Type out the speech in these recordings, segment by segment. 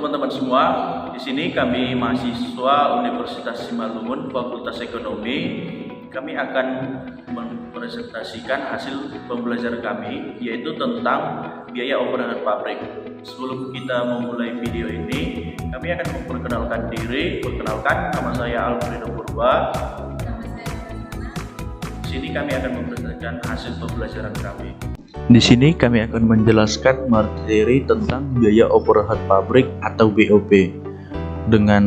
teman-teman semua. Di sini kami mahasiswa Universitas Simalungun Fakultas Ekonomi. Kami akan mempresentasikan hasil pembelajaran kami, yaitu tentang biaya overhead pabrik. Sebelum kita memulai video ini, kami akan memperkenalkan diri. Perkenalkan, nama saya Alfredo Purba. Di sini kami akan mempresentasikan hasil pembelajaran kami. Di sini kami akan menjelaskan materi tentang biaya overhead pabrik atau BOP dengan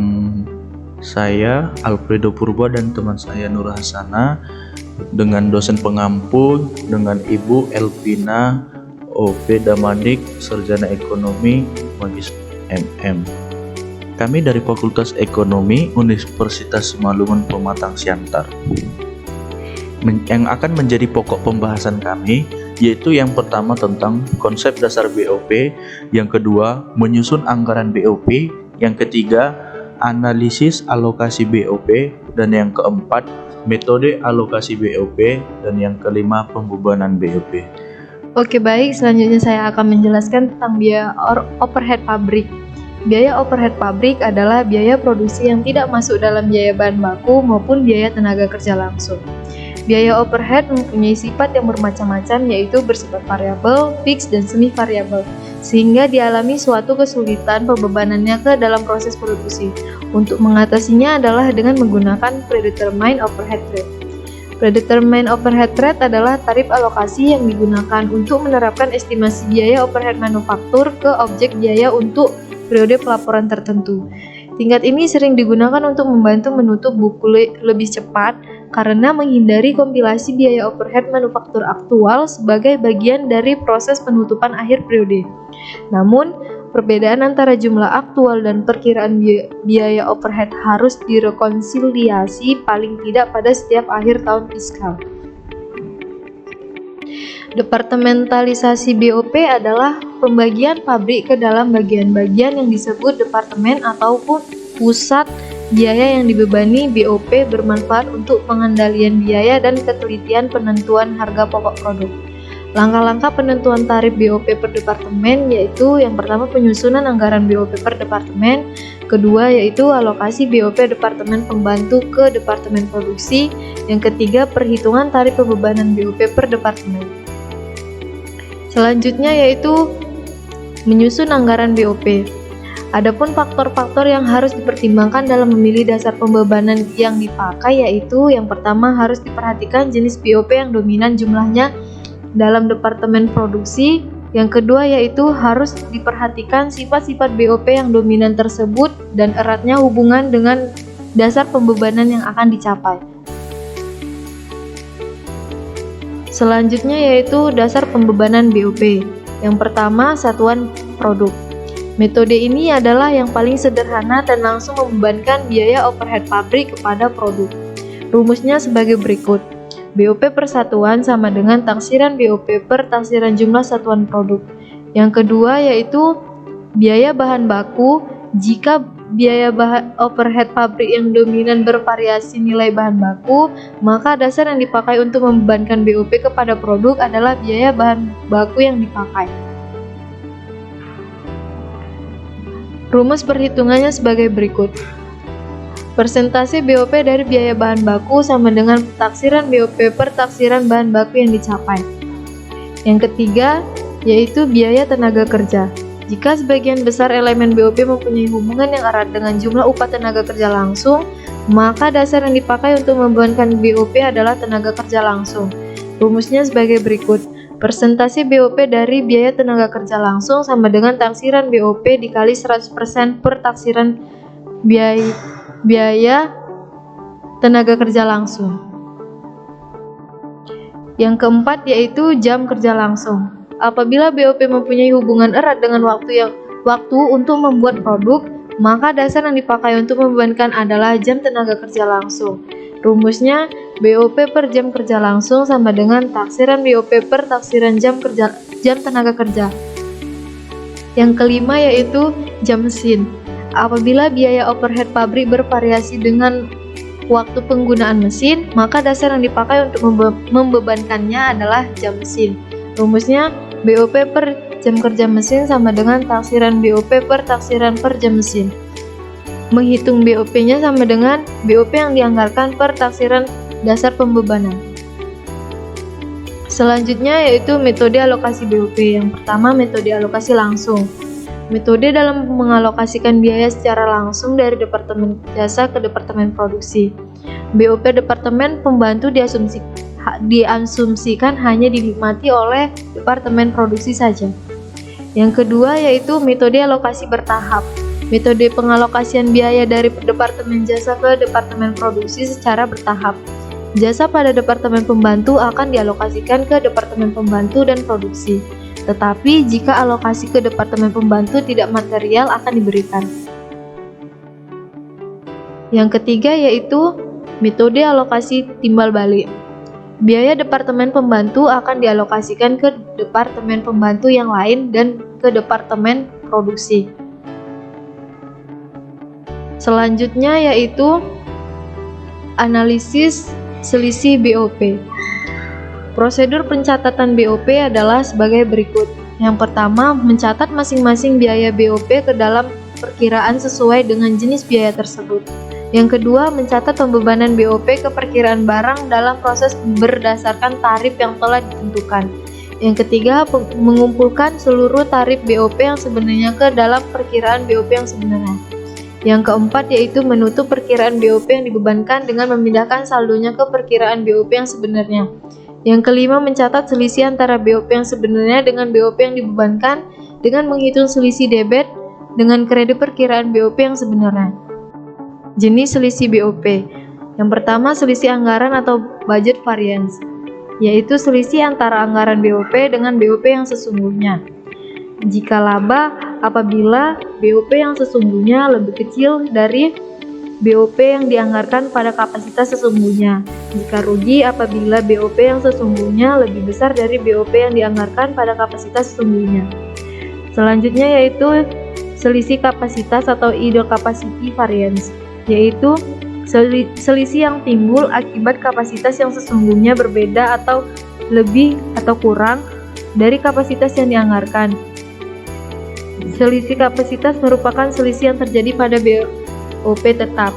saya Alfredo Purba dan teman saya Nur Hasana, dengan dosen pengampu dengan Ibu Elvina OP Damanik, Sarjana Ekonomi Magis MM. Kami dari Fakultas Ekonomi Universitas Simalungun Pematang Siantar. Yang akan menjadi pokok pembahasan kami yaitu yang pertama tentang konsep dasar BOP, yang kedua menyusun anggaran BOP, yang ketiga analisis alokasi BOP, dan yang keempat metode alokasi BOP, dan yang kelima pembebanan BOP. Oke, baik, selanjutnya saya akan menjelaskan tentang biaya overhead pabrik. Biaya overhead pabrik adalah biaya produksi yang tidak masuk dalam biaya bahan baku maupun biaya tenaga kerja langsung. Biaya overhead mempunyai sifat yang bermacam-macam, yaitu bersifat variabel, fix, dan semi variabel, sehingga dialami suatu kesulitan pembebanannya ke dalam proses produksi. Untuk mengatasinya adalah dengan menggunakan predetermined overhead rate. Predetermined overhead rate adalah tarif alokasi yang digunakan untuk menerapkan estimasi biaya overhead manufaktur ke objek biaya untuk periode pelaporan tertentu. Tingkat ini sering digunakan untuk membantu menutup buku lebih cepat karena menghindari kompilasi biaya overhead manufaktur aktual sebagai bagian dari proses penutupan akhir periode. Namun, perbedaan antara jumlah aktual dan perkiraan biaya overhead harus direkonsiliasi paling tidak pada setiap akhir tahun fiskal. Departementalisasi BOP adalah pembagian pabrik ke dalam bagian-bagian yang disebut departemen ataupun pusat biaya yang dibebani BOP bermanfaat untuk pengendalian biaya dan ketelitian penentuan harga pokok produk. Langkah-langkah penentuan tarif BOP per departemen yaitu yang pertama penyusunan anggaran BOP per departemen, kedua yaitu alokasi BOP departemen pembantu ke departemen produksi, yang ketiga perhitungan tarif pembebanan BOP per departemen. Selanjutnya yaitu menyusun anggaran BOP. Adapun faktor-faktor yang harus dipertimbangkan dalam memilih dasar pembebanan yang dipakai yaitu yang pertama harus diperhatikan jenis BOP yang dominan jumlahnya dalam departemen produksi, yang kedua yaitu harus diperhatikan sifat-sifat BOP yang dominan tersebut dan eratnya hubungan dengan dasar pembebanan yang akan dicapai. Selanjutnya yaitu dasar pembebanan BOP. Yang pertama, satuan produk. Metode ini adalah yang paling sederhana dan langsung membebankan biaya overhead pabrik kepada produk. Rumusnya sebagai berikut. BOP per satuan sama dengan taksiran BOP per taksiran jumlah satuan produk. Yang kedua yaitu biaya bahan baku. Jika biaya overhead pabrik yang dominan bervariasi nilai bahan baku, maka dasar yang dipakai untuk membebankan BOP kepada produk adalah biaya bahan baku yang dipakai. Rumus perhitungannya sebagai berikut. Persentase BOP dari biaya bahan baku sama dengan taksiran BOP per taksiran bahan baku yang dicapai. Yang ketiga, yaitu biaya tenaga kerja. Jika sebagian besar elemen BOP mempunyai hubungan yang erat dengan jumlah upah tenaga kerja langsung, maka dasar yang dipakai untuk membebankan BOP adalah tenaga kerja langsung. Rumusnya sebagai berikut. Persentase BOP dari biaya tenaga kerja langsung sama dengan taksiran BOP dikali 100% per taksiran biaya tenaga kerja langsung. Yang keempat yaitu jam kerja langsung. Apabila BOP mempunyai hubungan erat dengan waktu untuk membuat produk, maka dasar yang dipakai untuk membebankan adalah jam tenaga kerja langsung. Rumusnya BOP per jam kerja langsung sama dengan taksiran BOP per taksiran jam tenaga kerja. Yang kelima yaitu jam mesin. Apabila biaya overhead pabrik bervariasi dengan waktu penggunaan mesin, maka dasar yang dipakai untuk membebankannya adalah jam mesin. Rumusnya BOP per jam kerja mesin sama dengan taksiran BOP per taksiran per jam mesin. Menghitung BOP-nya sama dengan BOP yang dianggarkan per taksiran dasar pembebanan. Selanjutnya yaitu metode alokasi BOP. Yang pertama, metode alokasi langsung. Metode dalam mengalokasikan biaya secara langsung dari Departemen Jasa ke Departemen Produksi. BOP Departemen Pembantu diasumsikan hanya dinikmati oleh Departemen Produksi saja. Yang kedua yaitu metode alokasi bertahap. Metode pengalokasian biaya dari Departemen Jasa ke Departemen Produksi secara bertahap. Jasa pada Departemen Pembantu akan dialokasikan ke Departemen Pembantu dan Produksi. Tetapi jika alokasi ke Departemen Pembantu tidak material akan diberikan. Yang ketiga yaitu metode alokasi timbal balik. Biaya Departemen Pembantu akan dialokasikan ke Departemen Pembantu yang lain dan ke Departemen Produksi. Selanjutnya yaitu analisis selisih BOP. Prosedur pencatatan BOP adalah sebagai berikut. Yang pertama, mencatat masing-masing biaya BOP ke dalam perkiraan sesuai dengan jenis biaya tersebut. Yang kedua, mencatat pembebanan BOP ke perkiraan barang dalam proses berdasarkan tarif yang telah ditentukan. Yang ketiga, mengumpulkan seluruh tarif BOP yang sebenarnya ke dalam perkiraan BOP yang sebenarnya. Yang keempat yaitu menutup perkiraan BOP yang dibebankan dengan memindahkan saldonya ke perkiraan BOP yang sebenarnya. Yang kelima, mencatat selisih antara BOP yang sebenarnya dengan BOP yang dibebankan dengan menghitung selisih debit dengan kredit perkiraan BOP yang sebenarnya. Jenis selisih BOP. Yang pertama, selisih anggaran atau budget variance, yaitu selisih antara anggaran BOP dengan BOP yang sesungguhnya. Jika laba, apabila BOP yang sesungguhnya lebih kecil dari BOP yang dianggarkan pada kapasitas sesungguhnya. Jika rugi, apabila BOP yang sesungguhnya lebih besar dari BOP yang dianggarkan pada kapasitas sesungguhnya. Selanjutnya yaitu selisih kapasitas atau idle capacity variance, yaitu selisih yang timbul akibat kapasitas yang sesungguhnya berbeda atau lebih atau kurang dari kapasitas yang dianggarkan. Selisih kapasitas merupakan selisih yang terjadi pada BOP tetap,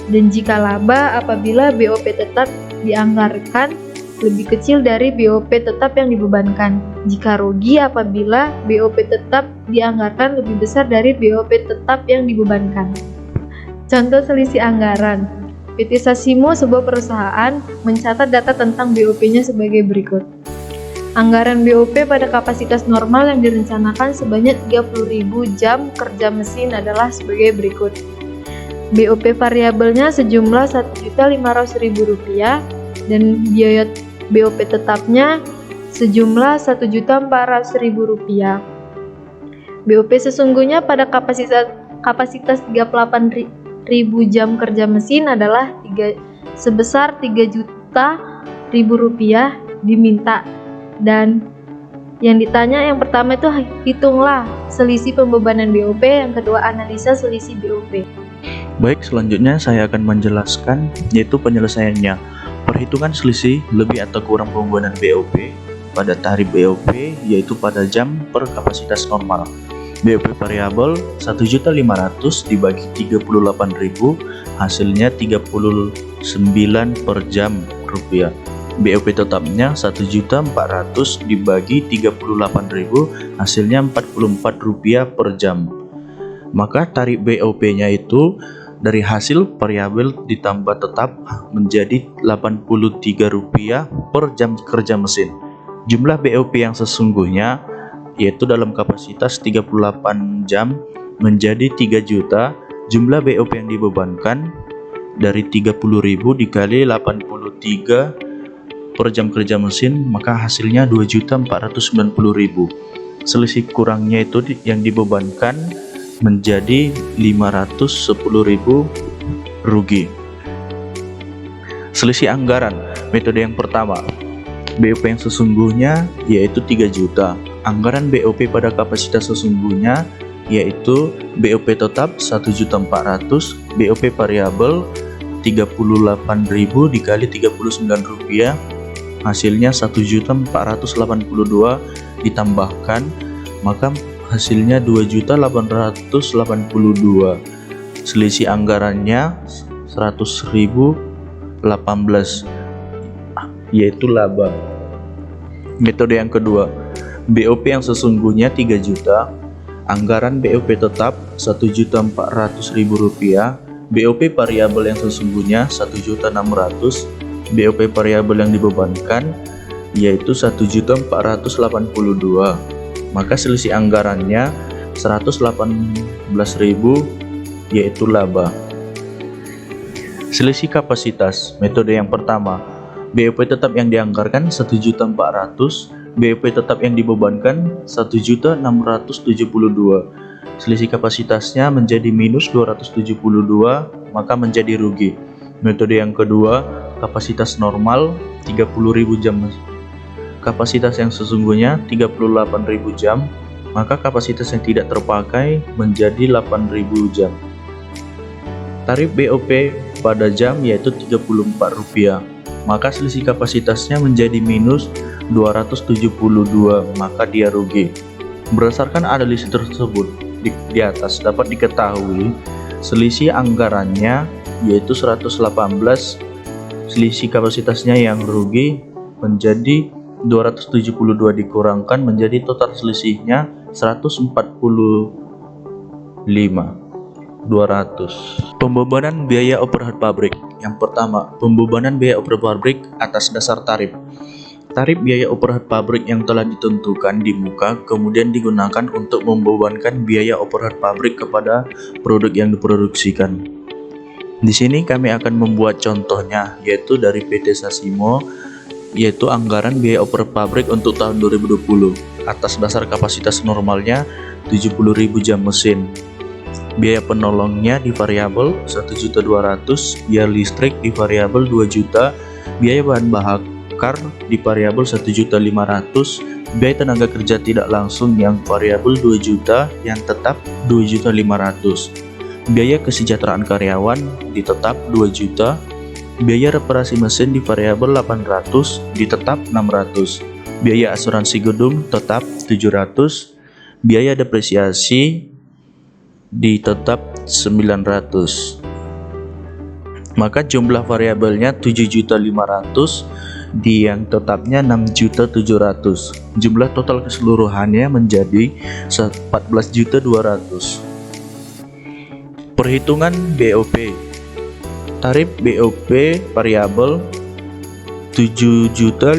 dan jika laba apabila BOP tetap dianggarkan lebih kecil dari BOP tetap yang dibebankan. Jika rugi apabila BOP tetap dianggarkan lebih besar dari BOP tetap yang dibebankan. Contoh selisih anggaran. PT Sasimo, sebuah perusahaan, mencatat data tentang BOP-nya sebagai berikut. Anggaran BOP pada kapasitas normal yang direncanakan sebanyak 30.000 jam kerja mesin adalah sebagai berikut. BOP variabelnya sejumlah Rp1.500.000 dan biaya BOP tetapnya sejumlah Rp1.400.000. BOP sesungguhnya pada kapasitas 38.000 jam kerja mesin adalah sebesar Rp3.000.000 diminta, dan yang ditanya yang pertama itu hitunglah selisih pembebanan BOP, yang kedua analisa selisih BOP. Baik, selanjutnya saya akan menjelaskan yaitu penyelesaiannya. Perhitungan selisih lebih atau kurang pembebanan BOP pada tarif BOP yaitu pada jam per kapasitas normal. BOP variabel 1.500.000 dibagi 38.000 hasilnya 39 per jam rupiah. BOP tetapnya 1.400.000 dibagi 38.000 hasilnya 44 rupiah per jam. Maka tarif BOP-nya itu dari hasil variabel ditambah tetap menjadi 83 rupiah per jam kerja mesin. Jumlah BOP yang sesungguhnya yaitu dalam kapasitas 38 jam menjadi 3 juta. Jumlah BOP yang dibebankan dari 30.000 dikali 83 per jam kerja mesin, maka hasilnya 2.490.000. Selisih kurangnya itu yang dibebankan menjadi 510.000 rugi. Selisih anggaran. Metode yang pertama, BOP yang sesungguhnya yaitu 3 juta. Anggaran BOP pada kapasitas sesungguhnya yaitu BOP tetap 1.400.000, BOP variabel 38.000 dikali 39 rupiah hasilnya 1.482 ditambahkan maka hasilnya 2.882.000. Selisih anggarannya 100.018, yaitu laba. Metode yang kedua, BOP yang sesungguhnya 3 juta, anggaran BOP tetap Rp1.400.000, BOP variabel yang sesungguhnya 1.600.000, BOP variabel yang dibebankan yaitu 1.482.000, maka selisih anggarannya 118.000, yaitu laba. Selisih kapasitas, metode yang pertama, BOP tetap yang dianggarkan 1.400.000, BOP tetap yang dibebankan 1.672.000. Selisih kapasitasnya menjadi minus 272, maka menjadi rugi. Metode yang kedua, kapasitas normal 30.000 jam. Kapasitas yang sesungguhnya 38.000 jam, maka kapasitas yang tidak terpakai menjadi 8.000 jam. Tarif BOP pada jam yaitu Rp34, maka selisih kapasitasnya menjadi minus 272, maka dia rugi. Berdasarkan analisis tersebut di atas dapat diketahui selisih anggarannya yaitu 118, selisih kapasitasnya yang rugi menjadi 272 dikurangkan menjadi total selisihnya 145.200. Pembebanan biaya overhead pabrik. Yang pertama, pembebanan biaya overhead pabrik atas dasar tarif. Tarif biaya overhead pabrik yang telah ditentukan di muka kemudian digunakan untuk membebankan biaya overhead pabrik kepada produk yang diproduksikan. Di sini kami akan membuat contohnya, yaitu dari PT Sasimo, yaitu anggaran biaya overhead pabrik untuk tahun 2020 atas dasar kapasitas normalnya 70.000 jam mesin. Biaya penolongnya di variabel 1.200.000, biaya listrik di variabel 2 juta, biaya bahan bakar di variabel 1.500.000, biaya tenaga kerja tidak langsung yang variabel 2 juta, yang tetap 2.500.000, biaya kesejahteraan karyawan di tetap 2 juta, biaya reparasi mesin di variabel 800, di tetap 600, biaya asuransi gedung tetap 700, biaya depresiasi di tetap 900. Maka jumlah variabelnya 7.500.000, di yang tetapnya 6.700.000. Jumlah total keseluruhannya menjadi 14.200.000. Perhitungan BOP. Tarif BOP variabel 7.500.000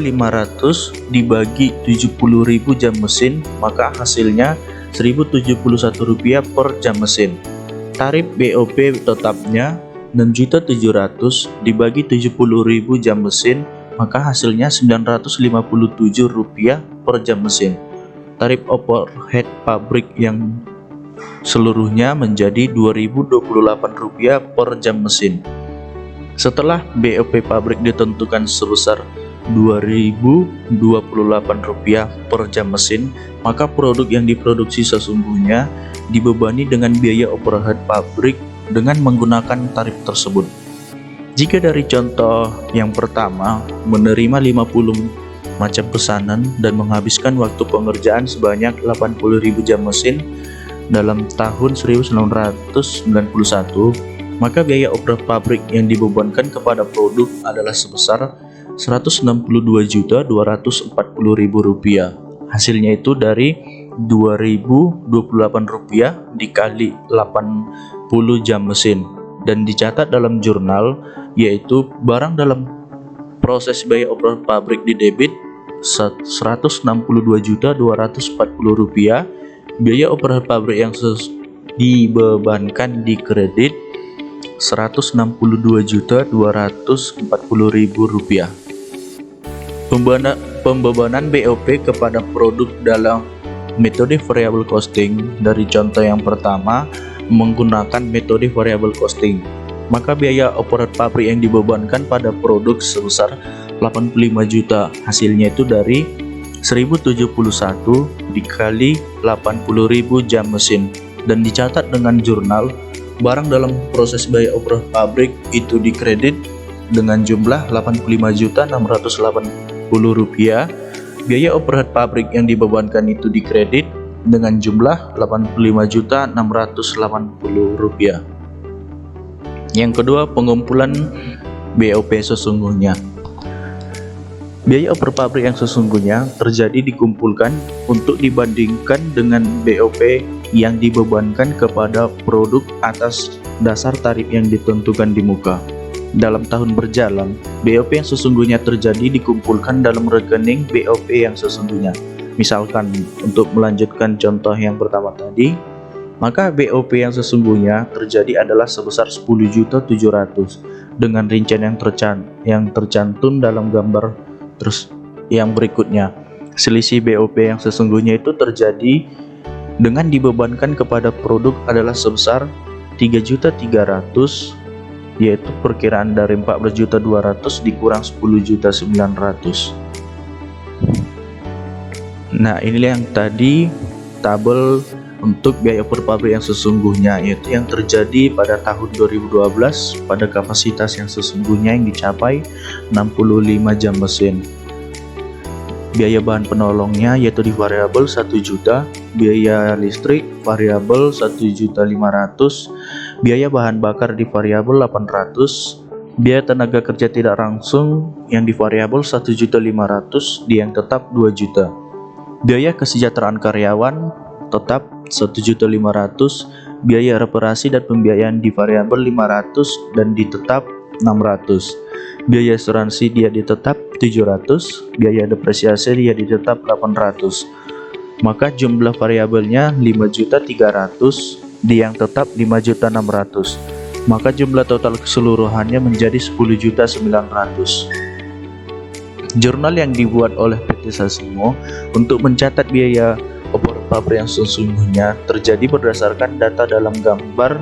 dibagi 70.000 jam mesin, maka hasilnya Rp1.071 per jam mesin. Tarif BOP tetapnya 6.700.000 dibagi 70.000 jam mesin, maka hasilnya Rp957 per jam mesin. Tarif overhead pabrik yang seluruhnya menjadi Rp2.028 per jam mesin. Setelah BOP pabrik ditentukan sebesar Rp2.028 per jam mesin, maka produk yang diproduksi sesungguhnya dibebani dengan biaya overhead pabrik dengan menggunakan tarif tersebut. Jika dari contoh yang pertama menerima 50 macam pesanan dan menghabiskan waktu pengerjaan sebanyak 80.000 jam mesin dalam tahun 1991, maka biaya overhead pabrik yang dibebankan kepada produk adalah sebesar Rp162.240.000. Hasilnya itu dari Rp2.028 dikali 80 jam mesin dan dicatat dalam jurnal, yaitu barang dalam proses biaya overhead pabrik di debit Rp162.240.000, biaya overhead pabrik yang dibebankan di kredit Rp162.240.000. Pembebanan BOP kepada produk dalam metode variable costing. Dari contoh yang pertama menggunakan metode variable costing, maka biaya overhead pabrik yang dibebankan pada produk sebesar 85 juta, hasilnya itu dari 1071 dikali 80.000 jam mesin dan dicatat dengan jurnal. Barang dalam proses biaya overhead pabrik itu dikredit dengan jumlah Rp85.680.000. Biaya overhead pabrik yang dibebankan itu dikredit dengan jumlah Rp85.680.000. Yang kedua, pengumpulan BOP sesungguhnya. Biaya oper pabrik yang sesungguhnya terjadi dikumpulkan untuk dibandingkan dengan BOP yang dibebankan kepada produk atas dasar tarif yang ditentukan di muka. Dalam tahun berjalan, BOP yang sesungguhnya terjadi dikumpulkan dalam rekening BOP yang sesungguhnya. Misalkan, untuk melanjutkan contoh yang pertama tadi, maka BOP yang sesungguhnya terjadi adalah sebesar 10.700.000 dengan rincian yang tercantum dalam gambar yang berikutnya. Selisih BOP yang sesungguhnya itu terjadi dengan dibebankan kepada produk adalah sebesar 3.300.000, yaitu perkiraan dari 14.200.000 dikurang 10.900.000. Nah, inilah yang tadi tabel untuk biaya oper pabrik yang sesungguhnya, yaitu yang terjadi pada tahun 2012 pada kapasitas yang sesungguhnya yang dicapai 65 jam mesin. Biaya bahan penolongnya yaitu di variabel 1 juta, biaya listrik variabel 1.500.000, biaya bahan bakar di variabel 800, biaya tenaga kerja tidak langsung yang di variabel 1.500.000, di yang tetap 2 juta. Biaya kesejahteraan karyawan tetap 1.500.000, biaya reparasi dan pembiayaan di variabel 500 dan di tetap 600. Biaya asuransi dia ditetap 700, biaya depresiasi dia ditetap 800. Maka jumlah variabelnya 5.300.000, di yang tetap 5.600.000. Maka jumlah total keseluruhannya menjadi 10.900.000. Jurnal yang dibuat oleh PT Sasimo untuk mencatat biaya oper pabrik yang sesungguhnya terjadi berdasarkan data dalam gambar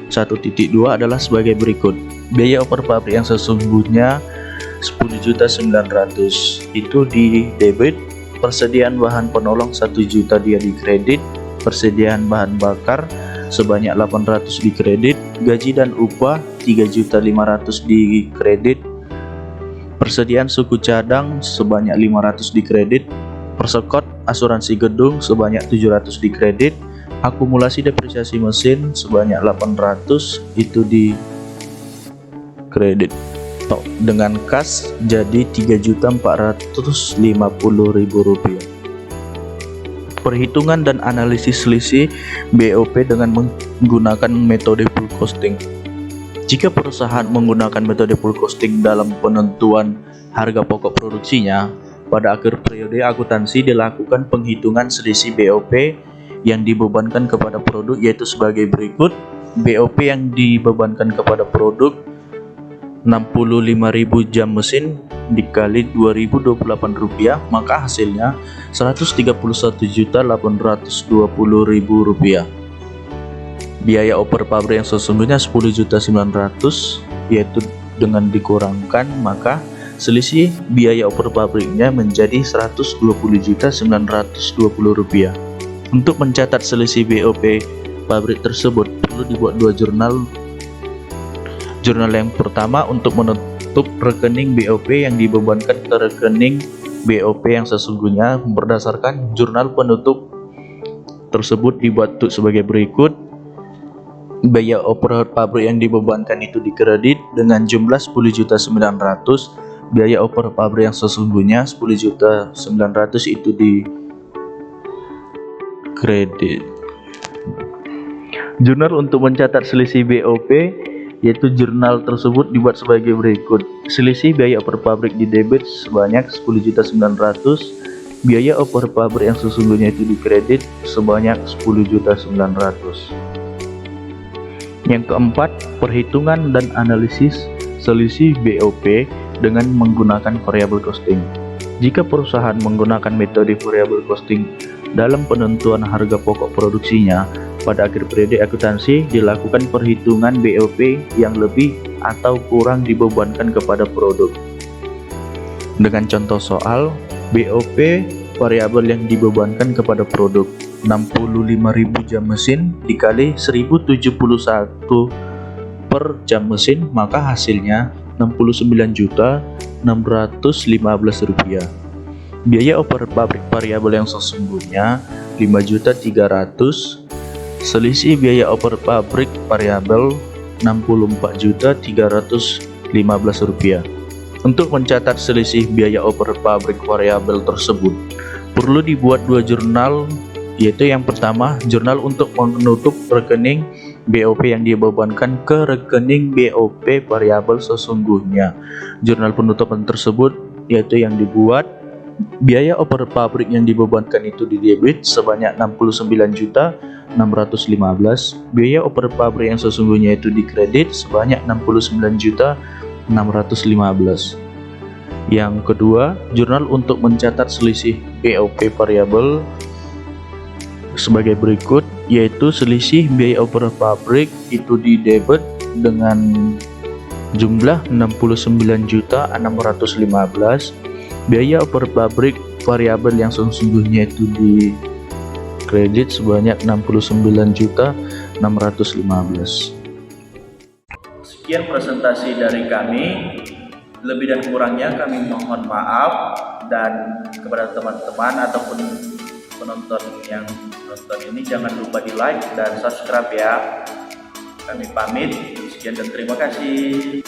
1.2 adalah sebagai berikut. Biaya oper pabrik yang sesungguhnya 10.900.000 itu di debit, persediaan bahan penolong 1 juta dia di kredit, persediaan bahan bakar sebanyak 800 di kredit, gaji dan upah 3.500.000 di kredit, persediaan suku cadang sebanyak 500 di kredit, persekot asuransi gedung sebanyak 700 di kredit, akumulasi depresiasi mesin sebanyak 800 itu di kredit. Dengan kas jadi Rp3.450.000. Perhitungan dan analisis selisih BOP dengan menggunakan metode full costing. Jika perusahaan menggunakan metode full costing dalam penentuan harga pokok produksinya, pada akhir periode akuntansi dilakukan penghitungan selisih BOP yang dibebankan kepada produk, yaitu sebagai berikut. BOP yang dibebankan kepada produk 65.000 jam mesin dikali Rp2.028, maka hasilnya Rp131.820.000. Biaya oper pabrik yang sesungguhnya 10.900.000, yaitu dengan dikurangkan, maka selisih biaya oper pabriknya menjadi Rp120.920. Untuk mencatat selisih BOP pabrik tersebut perlu dibuat dua jurnal. Jurnal yang pertama untuk menutup rekening BOP yang dibebankan ke rekening BOP yang sesungguhnya. Berdasarkan jurnal penutup tersebut dibuat sebagai berikut. Biaya oper pabrik yang dibebankan itu dikredit dengan jumlah 10.900.000. Biaya oper pabrik yang sesungguhnya 10.900.000 itu di kredit. Jurnal untuk mencatat selisih BOP, yaitu jurnal tersebut dibuat sebagai berikut. Selisih biaya oper pabrik di debit sebanyak 10.900.000, biaya oper pabrik yang sesungguhnya itu dikredit sebanyak 10.900.000. Yang keempat, perhitungan dan analisis selisih BOP dengan menggunakan variable costing. Jika perusahaan menggunakan metode variable costing dalam penentuan harga pokok produksinya, pada akhir periode akuntansi dilakukan perhitungan BOP yang lebih atau kurang dibebankan kepada produk. Dengan contoh soal, BOP variabel yang dibebankan kepada produk 65.000 jam mesin dikali 1071 per jam mesin, maka hasilnya Rp69.615.000. Biaya overhead pabrik variabel yang sesungguhnya 5.300.000. Selisih biaya overhead pabrik variabel 64.315 rupiah. Untuk mencatat selisih biaya overhead pabrik variabel tersebut, perlu dibuat dua jurnal, yaitu yang pertama, jurnal untuk menutup rekening BOP yang dibebankan ke rekening BOP variabel sesungguhnya. Jurnal penutupan tersebut yaitu yang dibuat biaya overhead pabrik yang dibebankan itu di debit sebanyak 69.615. Biaya overhead pabrik yang sesungguhnya itu di kredit sebanyak 69.615. Yang kedua, jurnal untuk mencatat selisih BOP variabel sebagai berikut, yaitu selisih biaya overhead pabrik itu di debit dengan jumlah 69.615. Biaya overhead pabrik variabel yang sesungguhnya itu di kredit sebanyak 69.615. Sekian presentasi dari kami. Lebih dan kurangnya kami mohon maaf, dan kepada teman-teman ataupun penonton yang nonton ini jangan lupa di like dan subscribe ya. Kami pamit. Sekian dan terima kasih.